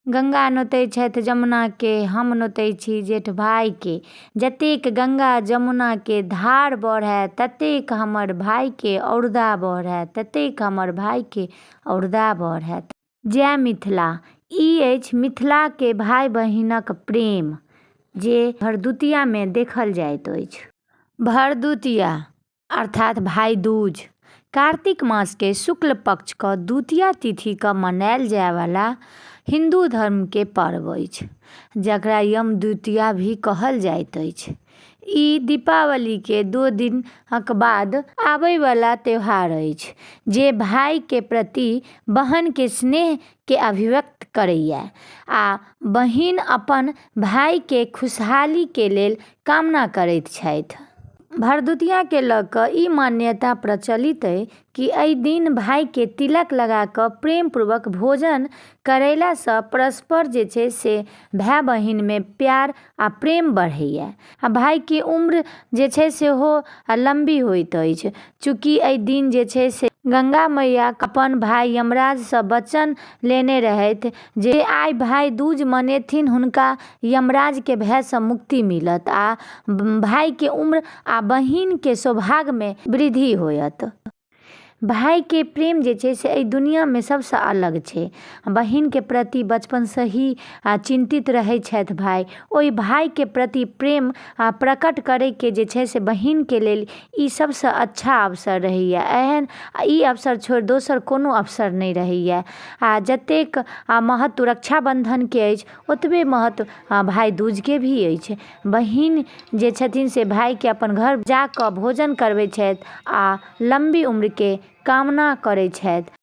गंगा नोतै छथि जमुना के, हम नोतै छी जेठ भाई के। जतेक गंगा जमुना के धार बढ़ै, ततेक हमर भाई के औरदा बढ़ै, ततेक हमर भाई के औरदा बढ़ै। जय मिथिला। ई अछि मिथिला के भाई बहिनक प्रेम, जे भरदुतिया में देखल जाइत अछि। भरदुतिया अर्थात भाई दूज कार्तिक मास के शुक्ल पक्ष क द्वितीया तिथि क मनायल जाय वाला हिंदू धर्म के पर्व अछि, जकरा यम द्वितीया भी कहल जाइत अछि। ई दीपावली के 2 दिनक बाद आबै वाला त्योहार अछि, जे भाई के प्रति बहन के स्नेह के अभिव्यक्त करैया आ बहिन अपन भाई के खुशहाली के लेल कामना करैत छथि। भरदुतिया के लऽ कऽ ई मान्यता प्रचलित है कि एहि दिन भाई के तिलक लगा कऽ प्रेम पूर्वक भोजन करैला सँ परस्पर जे छै से भाई बहिन में प्यार आ प्रेम बढ़ैया आ भाई के उम्र जे छै से हो लंबी होइत अछि। चूँकि एहि दिन जे छै से गंगा मैया अपन भाई यमराज सँ वचन लेने रहथि जे आइ भाई दूज मनेथिन हुनका यमराज के भय सँ मुक्ति मिलत आ भाई के उम्र आ बहिन के सौभाग्य में वृद्धि होयत। भाई के प्रेम जे छै से एहि दुनिया में सबसे अलग छै। बहिन के प्रति बचपन से ही चिंतित रहे छथि भाई, ओहि भाई के प्रति प्रेम प्रकट करे के जे छै से बहिन के लेल ई सबसे अच्छा अवसर रहैया। एहन ई अवसर छोड़ दोसर कोनो अवसर नहीं रहैया। जतेक महत्व रक्षाबंधन के अछि, ओतबे महत्व भाई दूज के भी अछि। बहिन जे छथिन से भाई के अपन घर जाकऽ भोजन करबै छथि आ लंबी उम्र के कामना करै छथि।